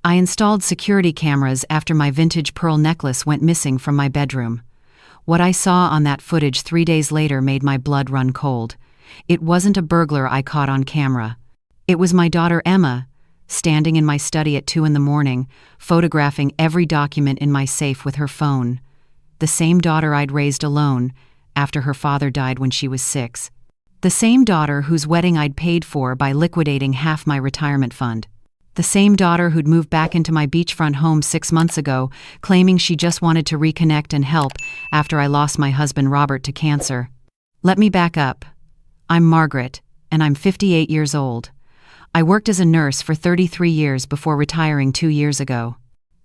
I installed security cameras after my vintage pearl necklace went missing from my bedroom. What I saw on that footage 3 days later made my blood run cold. It wasn't a burglar I caught on camera. It was my daughter Emma, standing in my study at 2 in the morning, photographing every document in my safe with her phone. The same daughter I'd raised alone, after her father died when she was 6. The same daughter whose wedding I'd paid for by liquidating half my retirement fund. The same daughter who'd moved back into my beachfront home 6 months ago, claiming she just wanted to reconnect and help after I lost my husband Robert to cancer. Let me back up. I'm Margaret, and I'm 58 years old. I worked as a nurse for 33 years before retiring 2 years ago.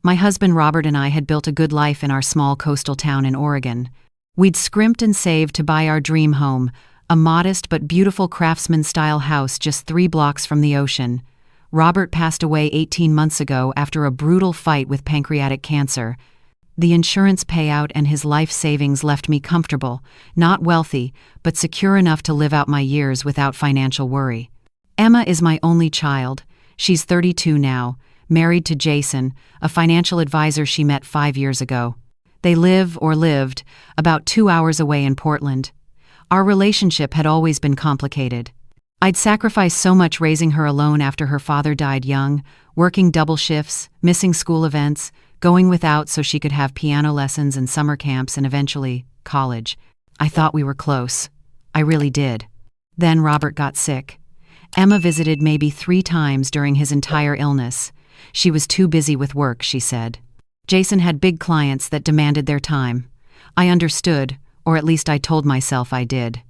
My husband Robert and I had built a good life in our small coastal town in Oregon. We'd scrimped and saved to buy our dream home, a modest but beautiful craftsman-style house just 3 blocks from the ocean. Robert passed away 18 months ago after a brutal fight with pancreatic cancer. The insurance payout and his life savings left me comfortable, not wealthy, but secure enough to live out my years without financial worry. Emma is my only child. She's 32 now, married to Jason, a financial advisor she met 5 years ago. They lived, about 2 hours away in Portland. Our relationship had always been complicated. I'd sacrificed so much raising her alone after her father died young, working double shifts, missing school events, going without so she could have piano lessons and summer camps and eventually, college. I thought we were close. I really did. Then Robert got sick. Emma visited maybe 3 times during his entire illness. She was too busy with work, she said. Jason had big clients that demanded their time. I understood, or at least I told myself I did.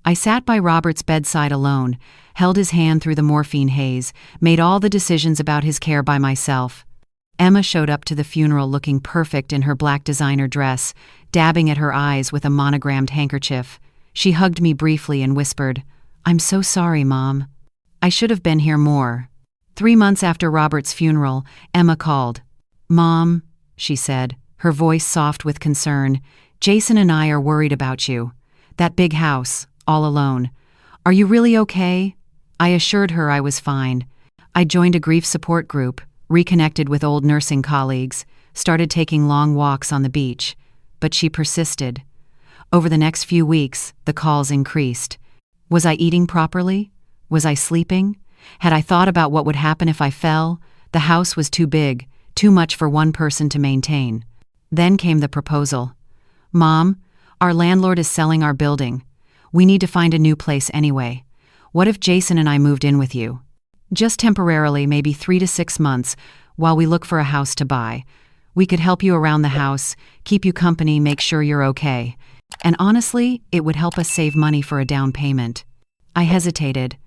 I sat by Robert's bedside alone, held his hand through the morphine haze, made all the decisions about his care by myself. Emma showed up to the funeral looking perfect in her black designer dress, dabbing at her eyes with a monogrammed handkerchief. She hugged me briefly and whispered, "I'm so sorry, Mom. I should have been here more." 3 months after Robert's funeral, Emma called. "Mom," she said, her voice soft with concern, "Jason and I are worried about you. That big house, all alone. Are you really okay?" I assured her I was fine. I joined a grief support group, reconnected with old nursing colleagues, started taking long walks on the beach. But she persisted. Over the next few weeks, the calls increased. Was I eating properly? Was I sleeping? Had I thought about what would happen if I fell? The house was too big, too much for one person to maintain. Then came the proposal. "Mom, our landlord is selling our building. We need to find a new place anyway. What if Jason and I moved in with you? Just temporarily, maybe 3 to 6 months, while we look for a house to buy. We could help you around the house, keep you company, make sure you're okay. And honestly, it would help us save money for a down payment." I hesitated.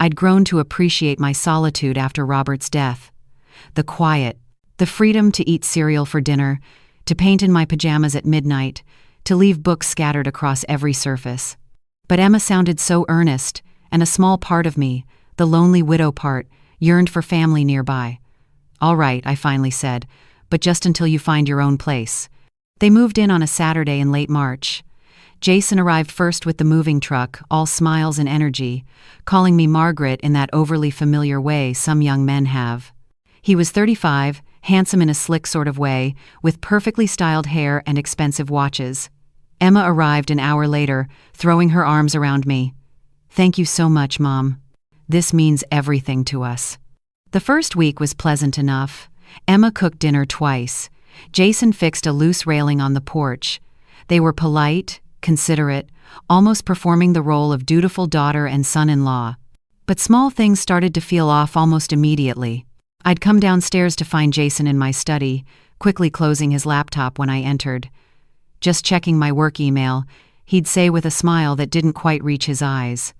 I'd grown to appreciate my solitude after Robert's death. The quiet, the freedom to eat cereal for dinner, to paint in my pajamas at midnight, to leave books scattered across every surface. But Emma sounded so earnest, and a small part of me, the lonely widow part, yearned for family nearby. "All right," I finally said, "but just until you find your own place." They moved in on a Saturday in late March. Jason arrived first with the moving truck, all smiles and energy, calling me Margaret in that overly familiar way some young men have. He was 35, handsome in a slick sort of way, with perfectly styled hair and expensive watches. Emma arrived an hour later, throwing her arms around me. "Thank you so much, Mom. This means everything to us." The first week was pleasant enough. Emma cooked dinner twice. Jason fixed a loose railing on the porch. They were polite, considerate, almost performing the role of dutiful daughter and son-in-law. But small things started to feel off almost immediately. I'd come downstairs to find Jason in my study, quickly closing his laptop when I entered. "Just checking my work email," he'd say with a smile that didn't quite reach his eyes.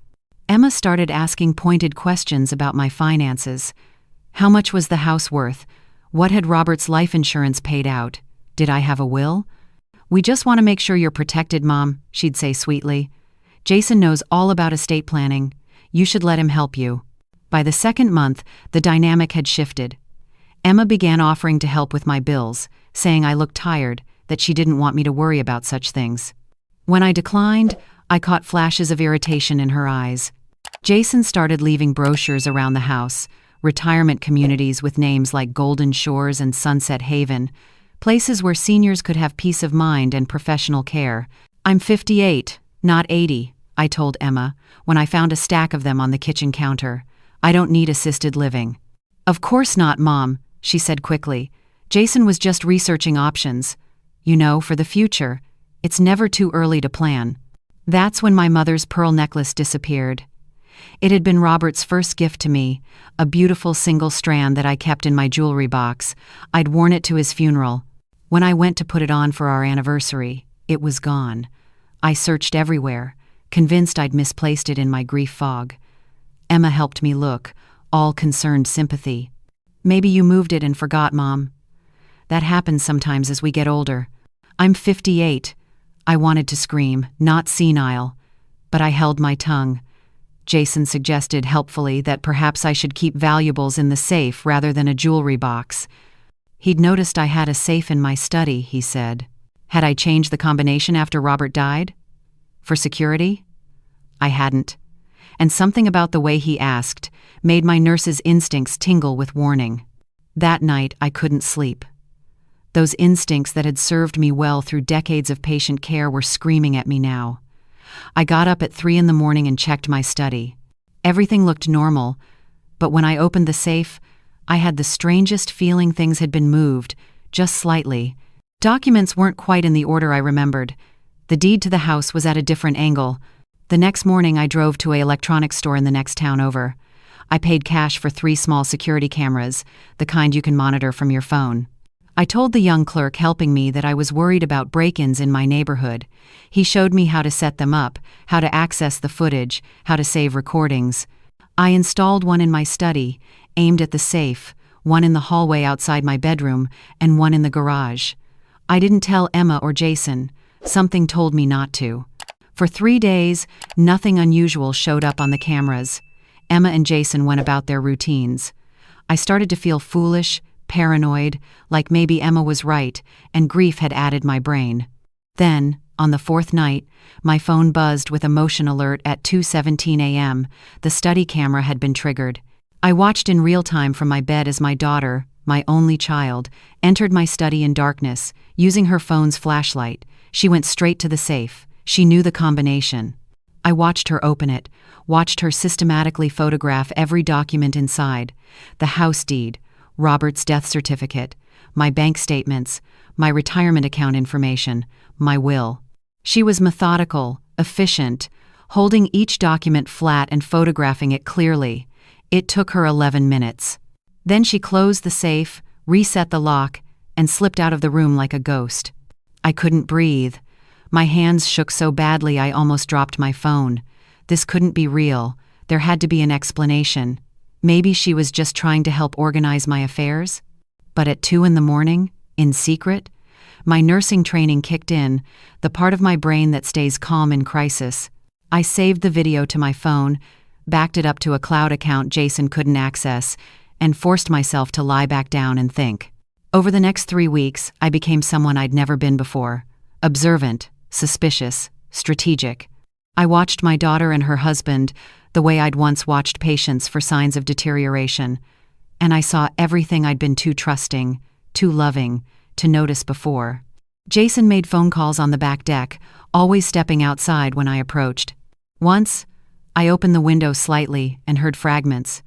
Emma started asking pointed questions about my finances. How much was the house worth? What had Robert's life insurance paid out? Did I have a will? "We just want to make sure you're protected, Mom," she'd say sweetly. "Jason knows all about estate planning. You should let him help you." By the second month, the dynamic had shifted. Emma began offering to help with my bills, saying I looked tired, that she didn't want me to worry about such things. When I declined, I caught flashes of irritation in her eyes. Jason started leaving brochures around the house, retirement communities with names like Golden Shores and Sunset Haven, places where seniors could have peace of mind and professional care. "I'm 58, not 80, I told Emma, when I found a stack of them on the kitchen counter. "I don't need assisted living." "Of course not, Mom," she said quickly. "Jason was just researching options. You know, for the future. It's never too early to plan." That's when my mother's pearl necklace disappeared. It had been Robert's first gift to me, a beautiful single strand that I kept in my jewelry box. I'd worn it to his funeral. When I went to put it on for our anniversary, it was gone. I searched everywhere, convinced I'd misplaced it in my grief fog. Emma helped me look, all concerned sympathy. "Maybe you moved it and forgot, Mom. That happens sometimes as we get older." "I'm 58. I wanted to scream, not senile. But I held my tongue. Jason suggested helpfully that perhaps I should keep valuables in the safe rather than a jewelry box. He'd noticed I had a safe in my study, he said. Had I changed the combination after Robert died? For security? I hadn't. And something about the way he asked made my nurse's instincts tingle with warning. That night, I couldn't sleep. Those instincts that had served me well through decades of patient care were screaming at me now. I got up at 3 in the morning and checked my study. Everything looked normal, but when I opened the safe, I had the strangest feeling things had been moved, just slightly. Documents weren't quite in the order I remembered. The deed to the house was at a different angle. The next morning I drove to an electronics store in the next town over. I paid cash for 3 small security cameras, the kind you can monitor from your phone. I told the young clerk helping me that I was worried about break-ins in my neighborhood. He showed me how to set them up, how to access the footage, how to save recordings. I installed one in my study, aimed at the safe, one in the hallway outside my bedroom, and one in the garage. I didn't tell Emma or Jason. Something told me not to. For 3 days, nothing unusual showed up on the cameras. Emma and Jason went about their routines. I started to feel foolish, paranoid, like maybe Emma was right, and grief had added my brain. Then, on the 4th night, my phone buzzed with a motion alert at 2:17 a.m. The study camera had been triggered. I watched in real time from my bed as my daughter, my only child, entered my study in darkness, using her phone's flashlight. She went straight to the safe. She knew the combination. I watched her open it, watched her systematically photograph every document inside: the house deed, Robert's death certificate, my bank statements, my retirement account information, my will. She was methodical, efficient, holding each document flat and photographing it clearly. It took her 11 minutes. Then she closed the safe, reset the lock, and slipped out of the room like a ghost. I couldn't breathe. My hands shook so badly I almost dropped my phone. This couldn't be real. There had to be an explanation. Maybe she was just trying to help organize my affairs? But at 2 in the morning, in secret, my nursing training kicked in, the part of my brain that stays calm in crisis. I saved the video to my phone, backed it up to a cloud account Jason couldn't access, and forced myself to lie back down and think. Over the next 3 weeks, I became someone I'd never been before. Observant, suspicious, strategic. I watched my daughter and her husband the way I'd once watched patients for signs of deterioration, and I saw everything I'd been too trusting, too loving, to notice before. Jason made phone calls on the back deck, always stepping outside when I approached. Once, I opened the window slightly and heard fragments.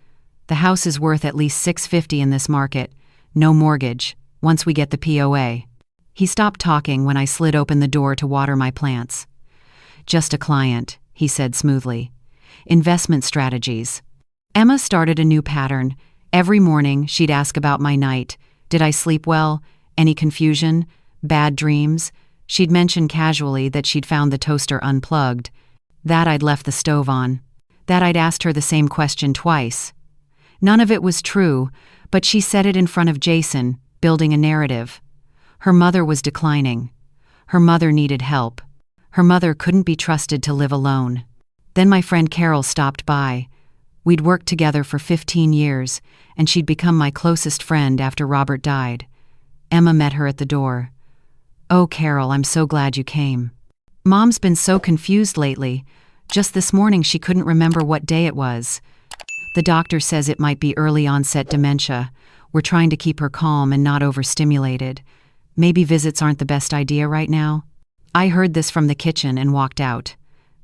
"The house is worth at least $650 in this market. No mortgage, once we get the POA." He stopped talking when I slid open the door to water my plants. "Just a client," he said smoothly. "Investment strategies." Emma started a new pattern. Every morning, she'd ask about my night. Did I sleep well? Any confusion? Bad dreams? She'd mention casually that she'd found the toaster unplugged, that I'd left the stove on, that I'd asked her the same question twice. None of it was true, but she said it in front of Jason, building a narrative. Her mother was declining. Her mother needed help. Her mother couldn't be trusted to live alone. Then my friend Carol stopped by. We'd worked together for 15 years, and she'd become my closest friend after Robert died. Emma met her at the door. "Oh, Carol, I'm so glad you came. Mom's been so confused lately. Just this morning she couldn't remember what day it was. The doctor says it might be early onset dementia. We're trying to keep her calm and not overstimulated. Maybe visits aren't the best idea right now." I heard this from the kitchen and walked out.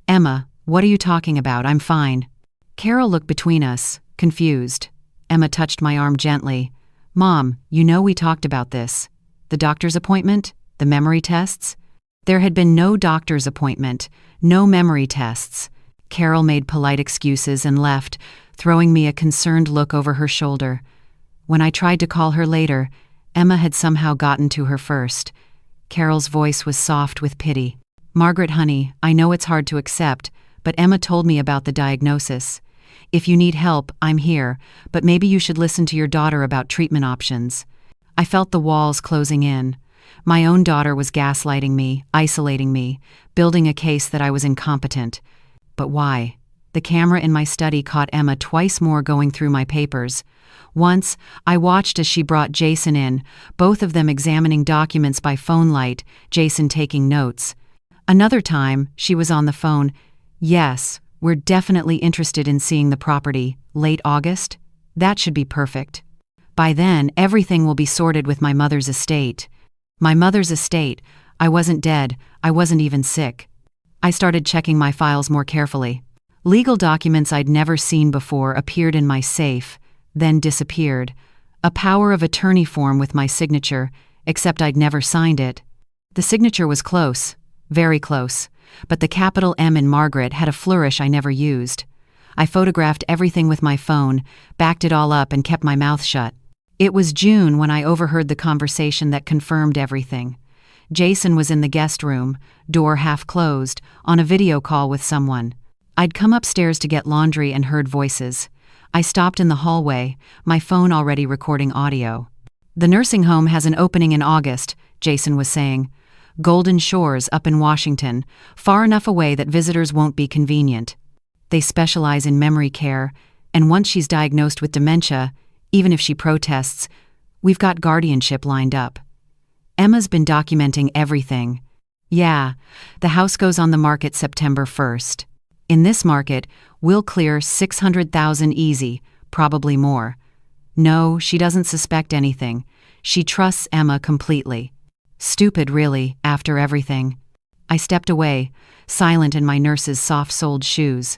"Emma, what are you talking about? I'm fine." Carol looked between us, confused. Emma touched my arm gently. "Mom, you know we talked about this. The doctor's appointment? The memory tests?" There had been no doctor's appointment, no memory tests. Carol made polite excuses and left, throwing me a concerned look over her shoulder. When I tried to call her later, Emma had somehow gotten to her first. Carol's voice was soft with pity. "Margaret, honey, I know it's hard to accept, but Emma told me about the diagnosis. If you need help, I'm here, but maybe you should listen to your daughter about treatment options." I felt the walls closing in. My own daughter was gaslighting me, isolating me, building a case that I was incompetent. But why? The camera in my study caught Emma twice more going through my papers. Once, I watched as she brought Jason in, both of them examining documents by phone light, Jason taking notes. Another time, she was on the phone. "Yes, we're definitely interested in seeing the property. Late August? That should be perfect. By then, everything will be sorted with my mother's estate." My mother's estate. I wasn't dead. I wasn't even sick. I started checking my files more carefully. Legal documents I'd never seen before appeared in my safe, then disappeared. A power of attorney form with my signature, except I'd never signed it. The signature was close, very close, but the capital M in Margaret had a flourish I never used. I photographed everything with my phone, backed it all up, and kept my mouth shut. It was June when I overheard the conversation that confirmed everything. Jason was in the guest room, door half closed, on a video call with someone. I'd come upstairs to get laundry and heard voices. I stopped in the hallway, my phone already recording audio. "The nursing home has an opening in August," Jason was saying. "Golden Shores up in Washington, far enough away that visitors won't be convenient. They specialize in memory care, and once she's diagnosed with dementia, even if she protests, we've got guardianship lined up." Emma's been documenting everything. "Yeah, the house goes on the market September 1st. In this market, we'll clear 600,000 easy, probably more." No, she doesn't suspect anything. She trusts Emma completely. Stupid, really, after everything. I stepped away, silent in my nurse's soft-soled shoes.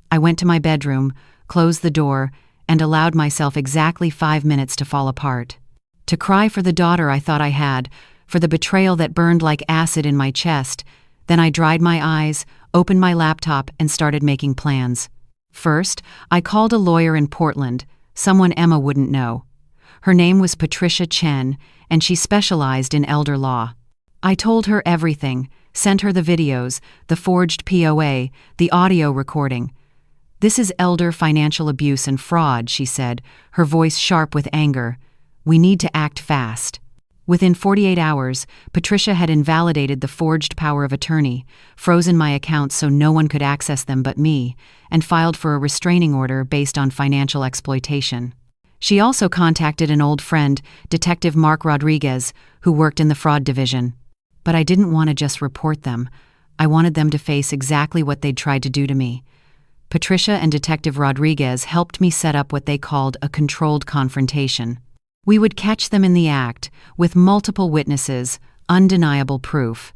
I went to my bedroom, closed the door, and allowed myself exactly 5 minutes to fall apart. To cry for the daughter I thought I had, for the betrayal that burned like acid in my chest. Then I dried my eyes, opened my laptop, and started making plans. First, I called a lawyer in Portland, someone Emma wouldn't know. Her name was Patricia Chen, and she specialized in elder law. I told her everything, sent her the videos, the forged POA, the audio recording. "This is elder financial abuse and fraud," she said, her voice sharp with anger. "We need to act fast." Within 48 hours, Patricia had invalidated the forged power of attorney, frozen my accounts so no one could access them but me, and filed for a restraining order based on financial exploitation. She also contacted an old friend, Detective Mark Rodriguez, who worked in the fraud division. But I didn't want to just report them. I wanted them to face exactly what they'd tried to do to me. Patricia and Detective Rodriguez helped me set up what they called a controlled confrontation. We would catch them in the act, with multiple witnesses, undeniable proof.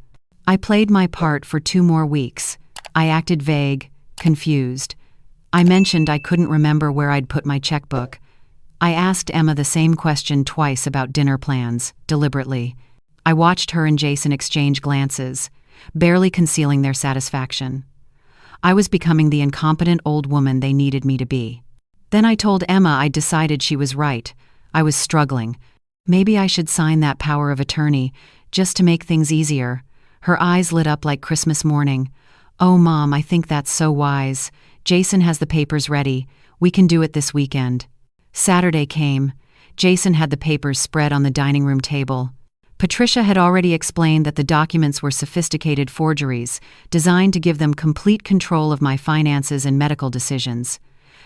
I played my part for 2 more weeks. I acted vague, confused. I mentioned I couldn't remember where I'd put my checkbook. I asked Emma the same question twice about dinner plans, deliberately. I watched her and Jason exchange glances, barely concealing their satisfaction. I was becoming the incompetent old woman they needed me to be. Then I told Emma I'd decided she was right. I was struggling. Maybe I should sign that power of attorney, just to make things easier. Her eyes lit up like Christmas morning. "Oh, Mom, I think that's so wise. Jason has the papers ready. We can do it this weekend." Saturday came. Jason had the papers spread on the dining room table. Patricia had already explained that the documents were sophisticated forgeries, designed to give them complete control of my finances and medical decisions.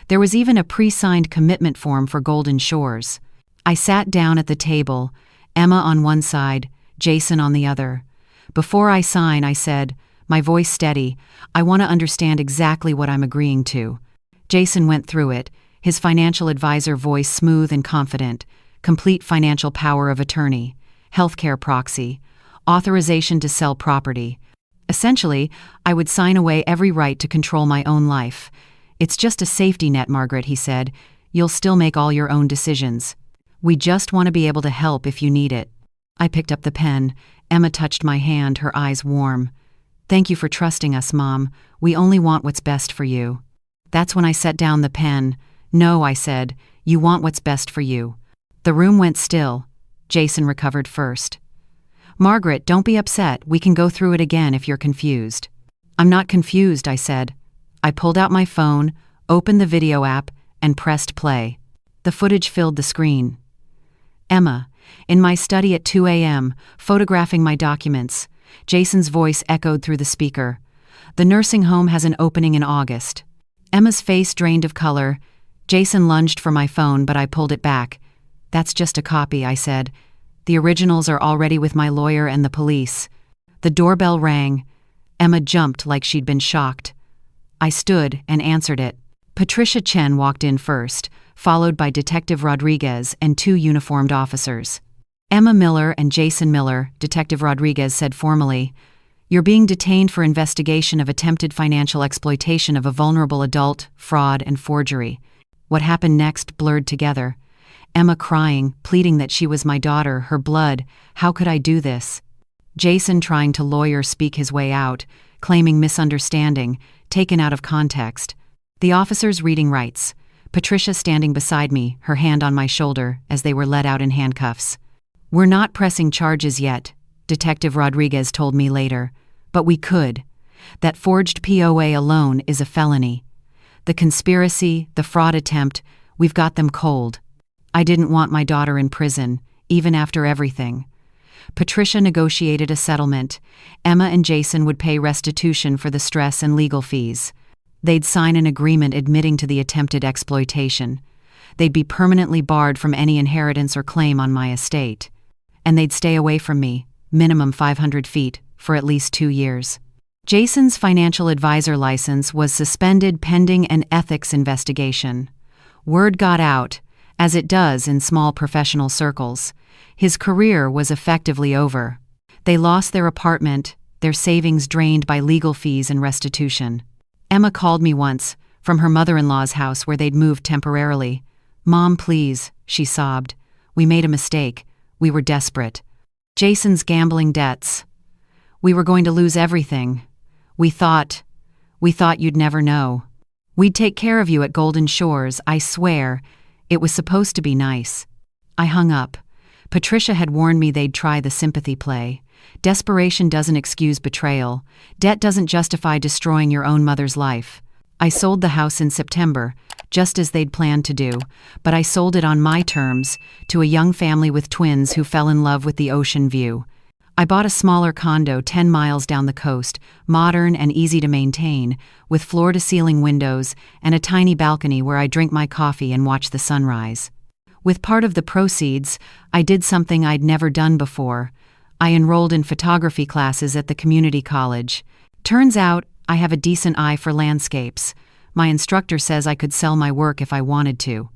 There was even a pre-signed commitment form for Golden Shores. I sat down at the table, Emma on one side, Jason on the other. "Before I sign," I said, my voice steady, "I want to understand exactly what I'm agreeing to." Jason went through it, his financial advisor voice smooth and confident, complete financial power of attorney, healthcare proxy, authorization to sell property. Essentially, I would sign away every right to control my own life. It's just a safety net, Margaret, he said. You'll still make all your own decisions. We just want to be able to help if you need it. I picked up the pen. Emma touched my hand, her eyes warm. Thank you for trusting us, Mom. We only want what's best for you. That's when I set down the pen. No, I said, you want what's best for you. The room went still. Jason recovered first. Margaret, don't be upset. We can go through it again if you're confused. I'm not confused, I said. I pulled out my phone, opened the video app, and pressed play. The footage filled the screen. Emma, in my study at 2 a.m., photographing my documents. Jason's voice echoed through the speaker. The nursing home has an opening in August. Emma's face drained of color. Jason lunged for my phone, but I pulled it back. That's just a copy, I said. The originals are already with my lawyer and the police. The doorbell rang. Emma jumped like she'd been shocked. I stood and answered it. Patricia Chen walked in first, followed by Detective Rodriguez and 2 uniformed officers. Emma Miller and Jason Miller, Detective Rodriguez said formally, "You're being detained for investigation of attempted financial exploitation of a vulnerable adult, fraud, and forgery." What happened next blurred together. Emma crying, pleading that she was my daughter, her blood. How could I do this? Jason trying to lawyer speak his way out, claiming misunderstanding, taken out of context. The officers reading rights. Patricia standing beside me, her hand on my shoulder, as they were let out in handcuffs. "We're not pressing charges yet," Detective Rodriguez told me later, "but we could. That forged POA alone is a felony. The conspiracy, the fraud attempt, we've got them cold. I didn't want my daughter in prison, even after everything." Patricia negotiated a settlement. Emma and Jason would pay restitution for the stress and legal fees. They'd sign an agreement admitting to the attempted exploitation. They'd be permanently barred from any inheritance or claim on my estate. And they'd stay away from me, minimum 500 feet, for at least 2 years. Jason's financial advisor license was suspended pending an ethics investigation. Word got out, as it does in small professional circles. His career was effectively over. They lost their apartment, their savings drained by legal fees and restitution. Emma called me once, from her mother-in-law's house where they'd moved temporarily. "Mom, please," she sobbed. "We made a mistake. We were desperate. Jason's gambling debts. We were going to lose everything. We thought you'd never know. We'd take care of you at Golden Shores, I swear. It was supposed to be nice." I hung up. Patricia had warned me they'd try the sympathy play. Desperation doesn't excuse betrayal. Debt doesn't justify destroying your own mother's life. I sold the house in September, just as they'd planned to do, but I sold it on my terms, to a young family with twins who fell in love with the ocean view. I bought a smaller condo 10 miles down the coast, modern and easy to maintain, with floor-to-ceiling windows and a tiny balcony where I drink my coffee and watch the sunrise. With part of the proceeds, I did something I'd never done before. I enrolled in photography classes at the community college. Turns out, I have a decent eye for landscapes. My instructor says I could sell my work if I wanted to.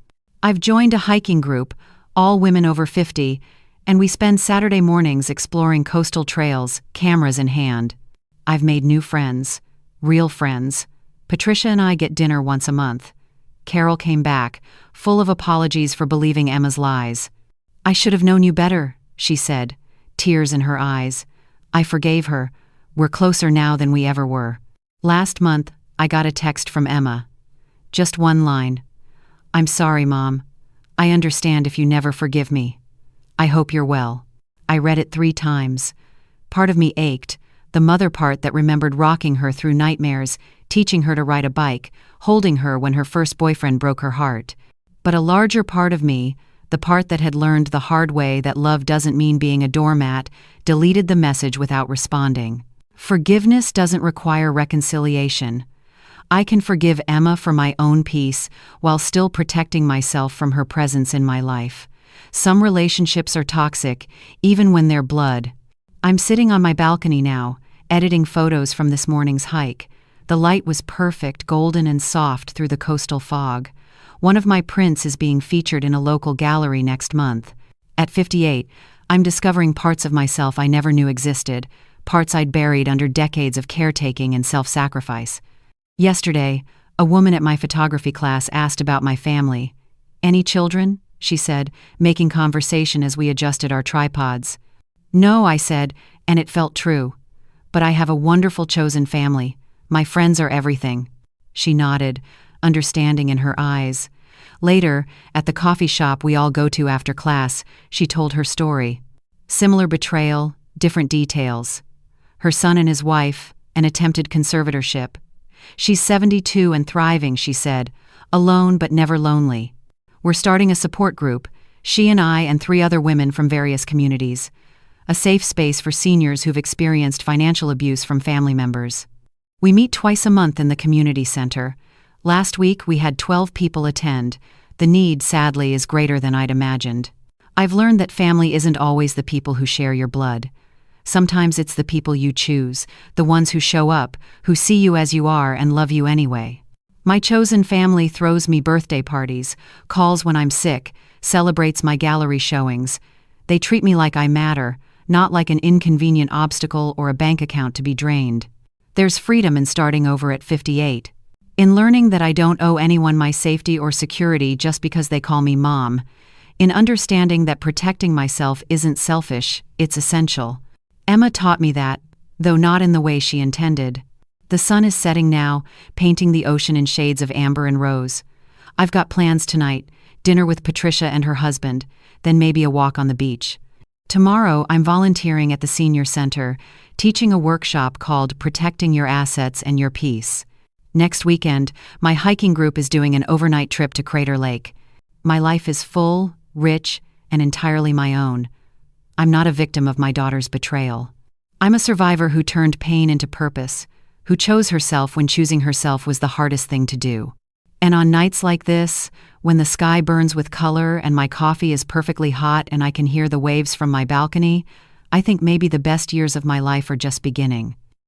I've joined a hiking group, all women over 50, and we spend Saturday mornings exploring coastal trails, cameras in hand. I've made new friends, real friends. Patricia and I get dinner once a month. Carol came back, full of apologies for believing Emma's lies. "I should have known you better," she said, tears in her eyes. I forgave her. We're closer now than we ever were. Last month, I got a text from Emma. Just one line. "I'm sorry, Mom. I understand if you never forgive me. I hope you're well." I read it 3 times. Part of me ached, the mother part that remembered rocking her through nightmares, teaching her to ride a bike, holding her when her first boyfriend broke her heart. But a larger part of me, the part that had learned the hard way that love doesn't mean being a doormat, deleted the message without responding. Forgiveness doesn't require reconciliation. I can forgive Emma for my own peace while still protecting myself from her presence in my life. Some relationships are toxic, even when they're blood. I'm sitting on my balcony now, editing photos from this morning's hike. The light was perfect, golden and soft through the coastal fog. One of my prints is being featured in a local gallery next month. At 58, I'm discovering parts of myself I never knew existed, parts I'd buried under decades of caretaking and self-sacrifice. Yesterday, a woman at my photography class asked about my family. "Any children?" she said, making conversation as we adjusted our tripods. "No," I said, and it felt true. "But I have a wonderful chosen family. My friends are everything." She nodded, understanding in her eyes. Later, at the coffee shop we all go to after class, she told her story. Similar betrayal, different details. Her son and his wife, an attempted conservatorship. "She's 72 and thriving," she said, "alone but never lonely. We're starting a support group, she and I and 3 other women from various communities. A safe space for seniors who've experienced financial abuse from family members. We meet twice a month in the community center. Last week we had 12 people attend. The need, sadly, is greater than I'd imagined. I've learned that family isn't always the people who share your blood. Sometimes it's the people you choose, the ones who show up, who see you as you are and love you anyway. My chosen family throws me birthday parties, calls when I'm sick, celebrates my gallery showings. They treat me like I matter, not like an inconvenient obstacle or a bank account to be drained. There's freedom in starting over at 58. In learning that I don't owe anyone my safety or security just because they call me mom. In understanding that protecting myself isn't selfish, it's essential. Emma taught me that, though not in the way she intended. The sun is setting now, painting the ocean in shades of amber and rose. I've got plans tonight, dinner with Patricia and her husband, then maybe a walk on the beach. Tomorrow, I'm volunteering at the senior center, teaching a workshop called Protecting Your Assets and Your Peace. Next weekend, my hiking group is doing an overnight trip to Crater Lake. My life is full, rich, and entirely my own. I'm not a victim of my daughter's betrayal. I'm a survivor who turned pain into purpose, who chose herself when choosing herself was the hardest thing to do. And on nights like this, when the sky burns with color and my coffee is perfectly hot and I can hear the waves from my balcony, I think maybe the best years of my life are just beginning.